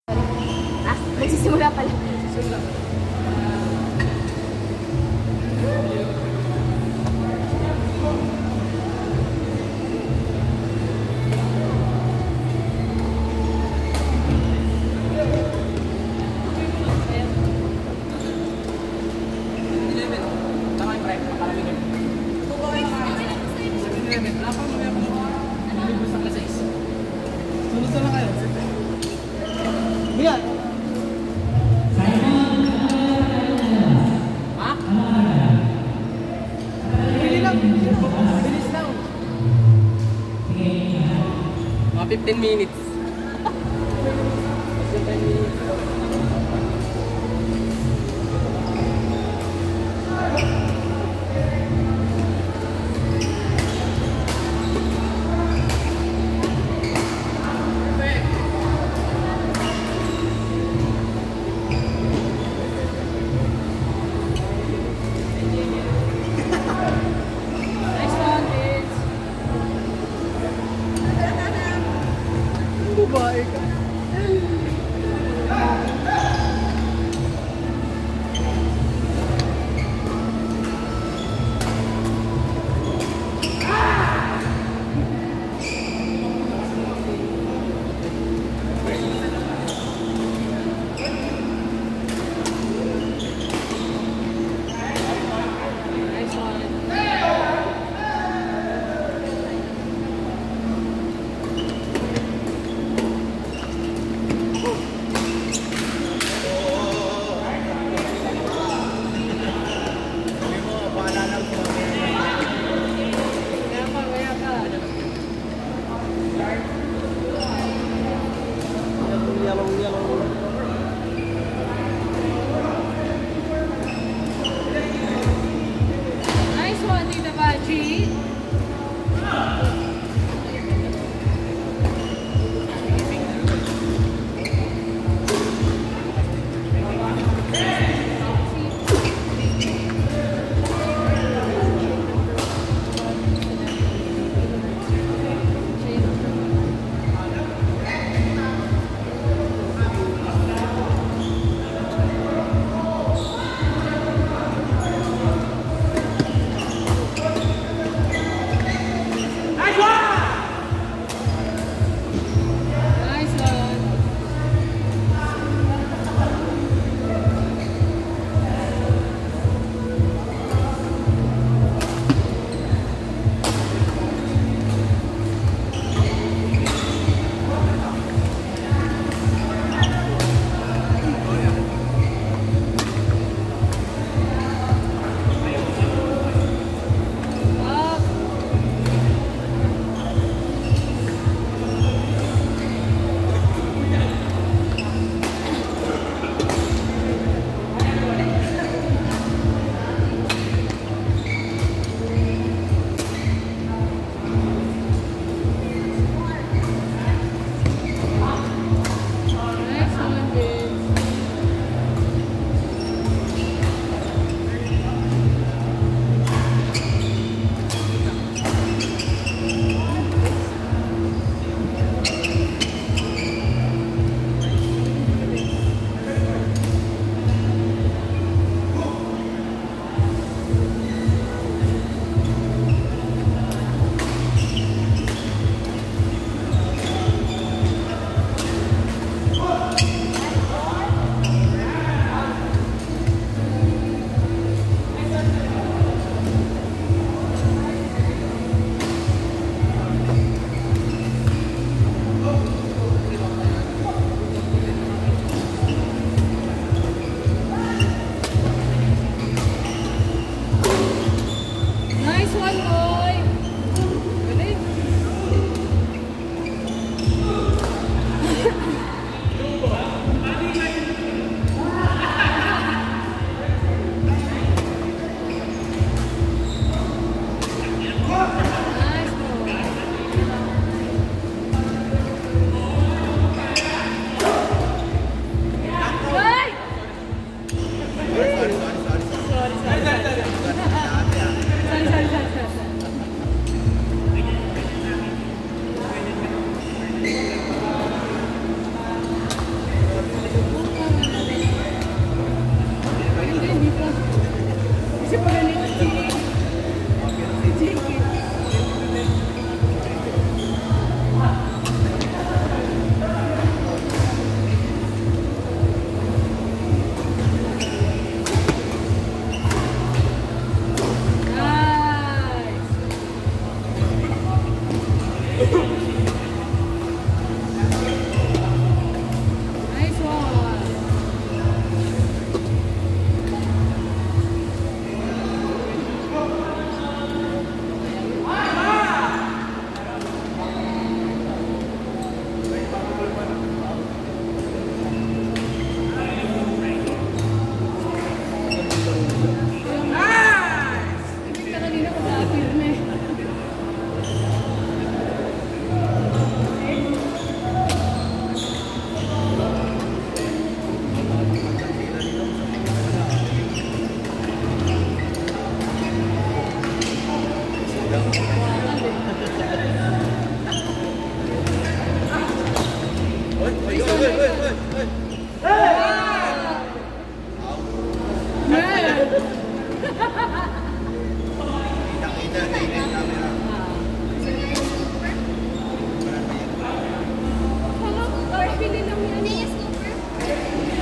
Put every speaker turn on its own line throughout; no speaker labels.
Nagsisimula pala.
Mga 15 minutes.
Babae ka.
Nice one, Tita Baji.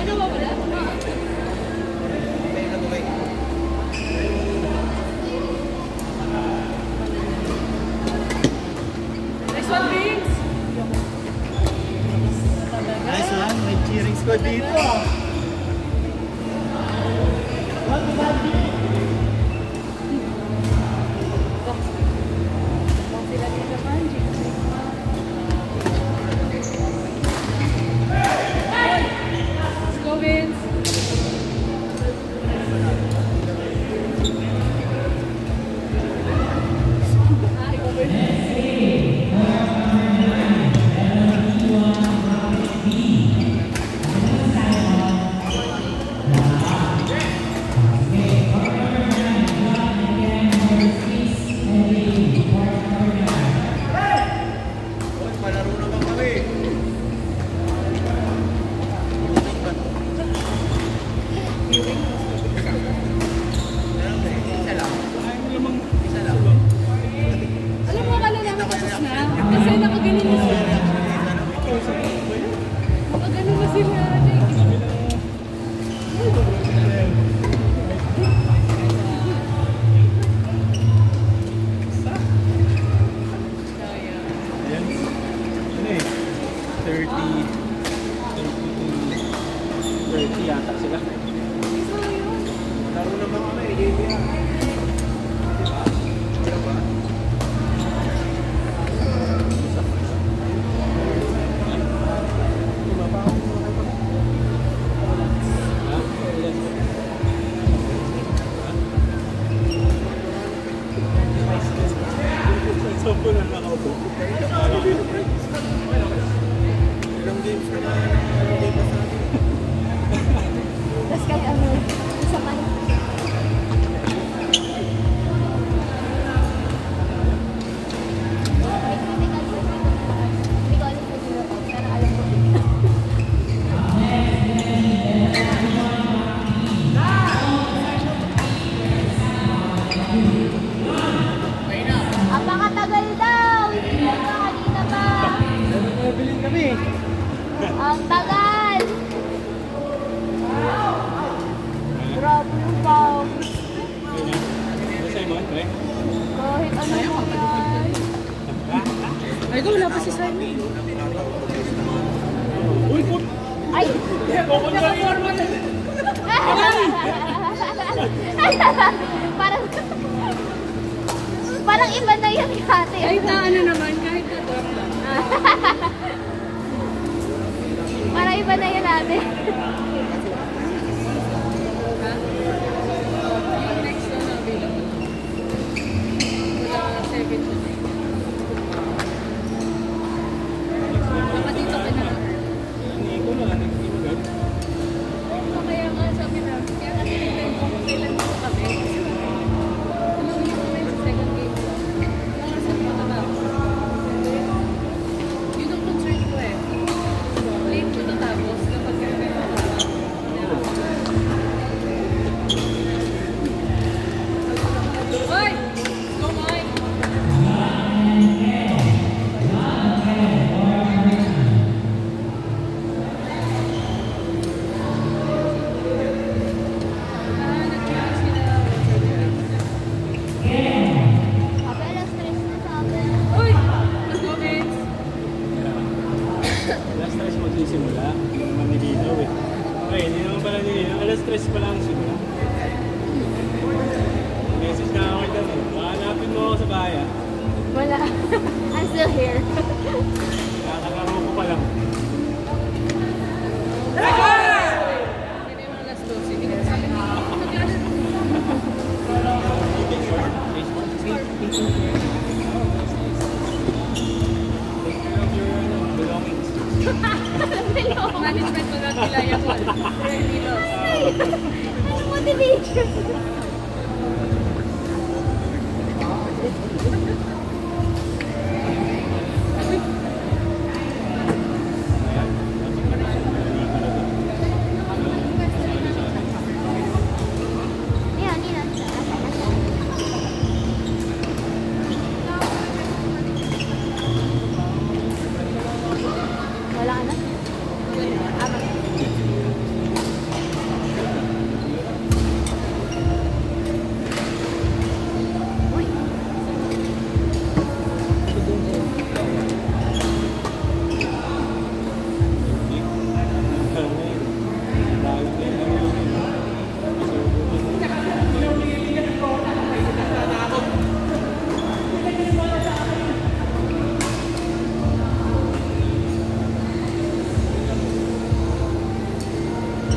Ano ba wala? Next one, Vince.
Nice one, may cheering squad dito.
Sila dito, Manji. Let's go, Vince.
Palaro naman kami.
Alam mo, akala namin tapos na. Kasi nakaganon na sila. Nakaganon na sila.
Ayan. Ano eh? 30 yata sila. Laro naman kami. Diba? Sampo na nakaupo. Ilang games na hindi pa sa atin.
Tapos kaya ano, isa pa na. Hindi ko alam kung sino to, pero alam ko. Apakatagal daw! Hindi ko kanina pa.
Nabilin kami.
Ang tagal! Grabe yung pao.
Simon, pre?
Kahit ano yan.
Ay, wala pa si Simon.
Uy, put!
Ay! Parang... Parang iba na yun dati.
Kahit na ano naman, kahit na drop lang.
Parang iba na yun ate.
Yung next one na available. Wala 7 to 9. Baka dito ka na.
Hindi ko na, nag-imagad.
Kaya nga sabi na, kaya nga tinignan ko kung kailan dito kami. Alam niyo kami sa second game. Mga sa mga tapos. Yun ang concern ko eh. Late ko tatapos kapag kami Hoy! Go, Mike! Nag-curious sila.
Ape, alas 3 na sa akin.
Uy! Let's go, Vince!
Alas 3 magsisimula. Hindi naman nilinaw eh. Ay, hindi naman pala nilinaw. Alas 3 pa lang simula. Message na ako dyan eh. Hanapin mo ako sa bahay ah.
Wala. I'm still here.
Nakakalaro ko pa lang.
Hindi naman alas 12. Hindi ka sabi niya.
Belongings.
Management mo lang nila yung wall. Really lost.
Anong motivation?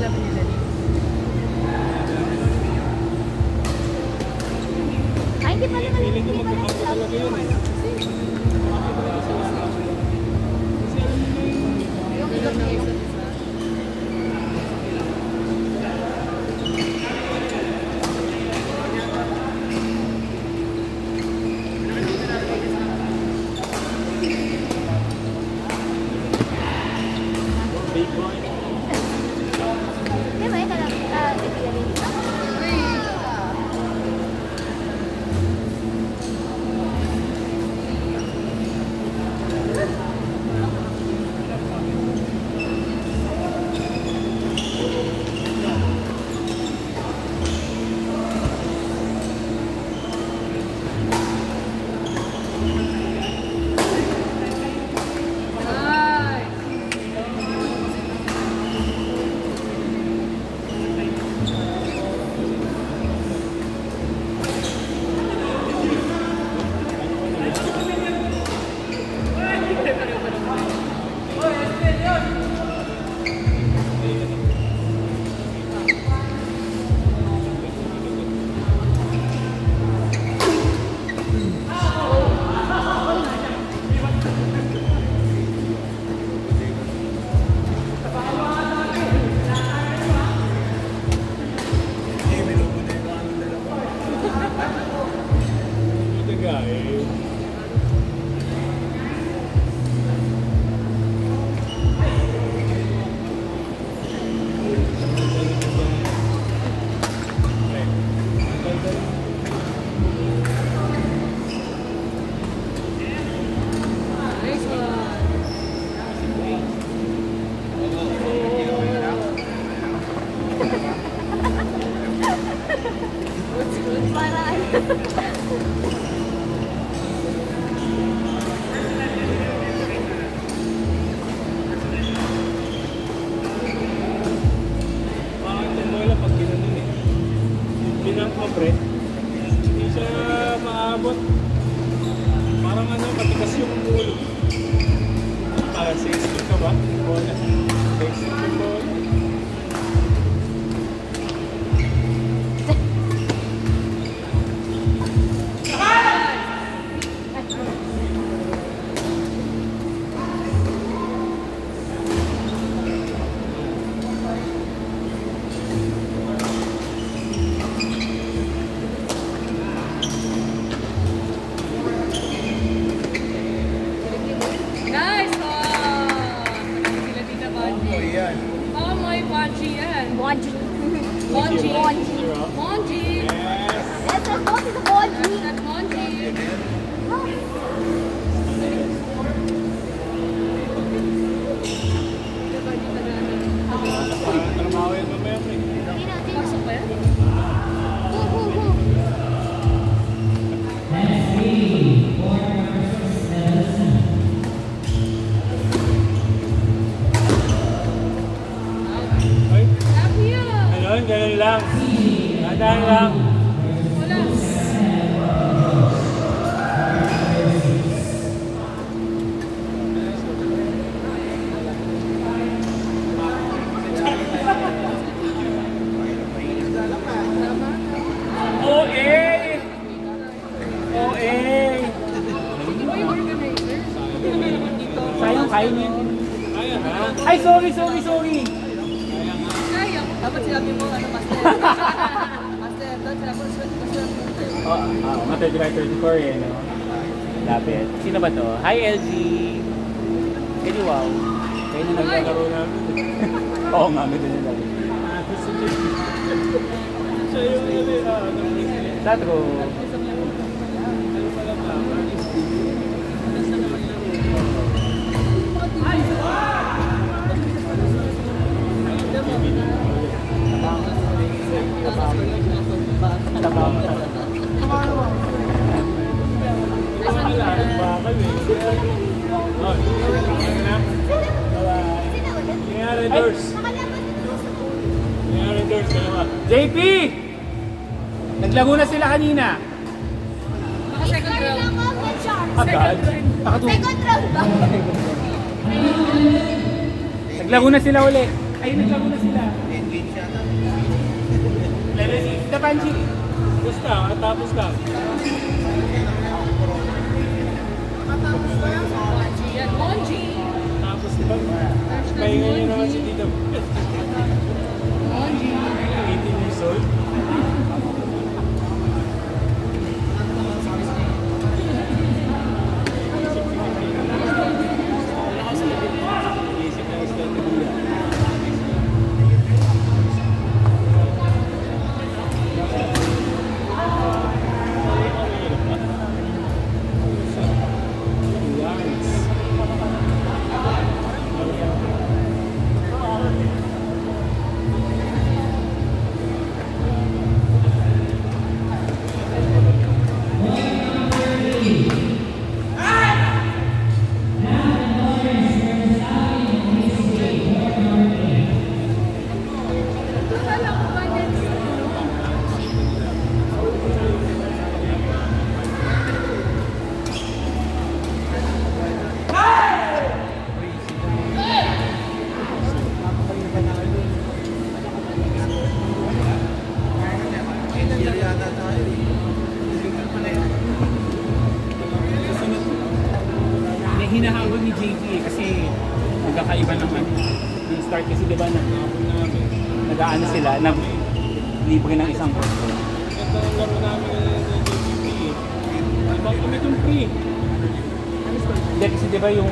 sila pinilali.
Ay, hindi pala naman.
Feeling ko
Hindi pala
magkakapit talaga yun eh.
Yung
Ilan
ilog
na
nila.
isa't isa.
Big boy.
Di ba, ito lang. Ipilin.
Nice!
The guy.
Nice one!
Para ano.
Bakit yung bola pag ginanon eh? Binang mo pre, hindi siya maabot. Parang ano, matigas yung ulo. Parang 6 feet ka ba? Bola. 6 feet yung bola.
Nice one! Sila Tita Bonji. Oh, may Bonji yan.
Bonji.
Bonji.
Bonji.
Bonji.
Yes!
Let's go to the Bonji.
That's Bonji. Tita Bonji talaga.
Parang trabaho yan mamaya pre.
Hindi natin.
Pasok ba yan?
Go, go, go.
Ay,
Happy yun!
ganun lang. Dadaan lang.
Wala. Tama.
OA! OA!
Hindi ba yung organizer? Dito.
Sayang kainin.
Kaya na.
Ay, sorry.
Kaya. Dapat sinabi mo, ano, master. Master, doon sila po.
Mga 35-34 eh, no? Lapit. Sino ba to? Hi, LG! Kaya wow. Kayo na naglalaro namin. Oo nga, may din lang.
Siya yung ano,
Tatro.
bakal eh. Oh, ayun na.
Sino ulit?
Nangyari doors.
Nakalaban nito sa pool.
Nangyari doors, dalawa.
JP! Naglago na sila kanina.
Baka second round.
Lang ako, good shot.
Agad?
Second round ba?
Naglago na sila uli. Ay, naglago na sila. Level 6. Tapanchi.
Basta, tapos lang.
Matapos ko yan sa Monji. Yan, Monji!
Tapos diba? Pahinga niya naman si Tita.
Monji!
18 years old. Isip na isip na gula.
Akala ko ba next?
Hinahabol ni JP kasi nagkakaiba naman. Yung start kasi diba nag-aano sila, libre ng isang posto.
Ito ang laro namin ng JGP. Diba kami itong free?
Hindi kasi diba yung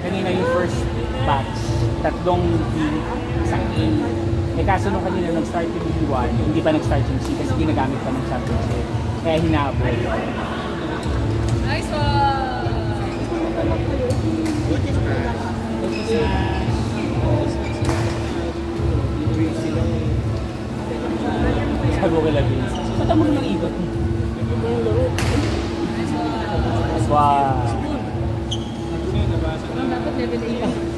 kanina yung first batch, tatlong B, isang A. Eh kaso nung kanina nag-start yung B1, hindi pa nag-start yung C kasi ginagamit pa ng championship. Kaya hinahabol.
Nice one!
Sabi ko kila Vince, ba't mo ng ikot?
Nice one!
Wow!
Kasi nabasa na.
Dapat level 8.